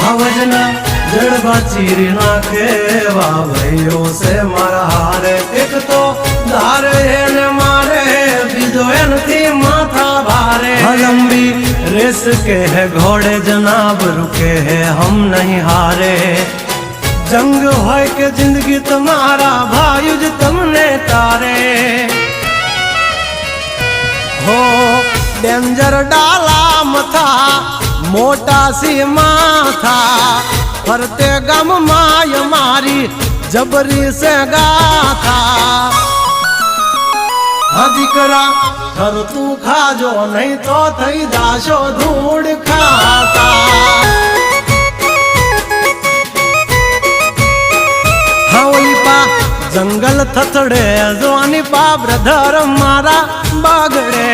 आवजना जड़बा चीरी नाखे भाइयों से मारा हारे एक तो धारे ने मारे बीजो एनथी माथा भारे लंबी रेस के है घोड़े जनाब रुके है हम नहीं हारे जंग होय के जिंदगी तुम्हारा भायुज तुमने तारे हो डेंजर डाला मथा मोटा सी माथा फरते गम माय मारी जबरी से गाथा दीकरा घर तू खाजो नहीं तो थई जाशो धूड़ खाता हावली पा जंगल थथड़े जोनी पा ब्रदर मारा बागड़े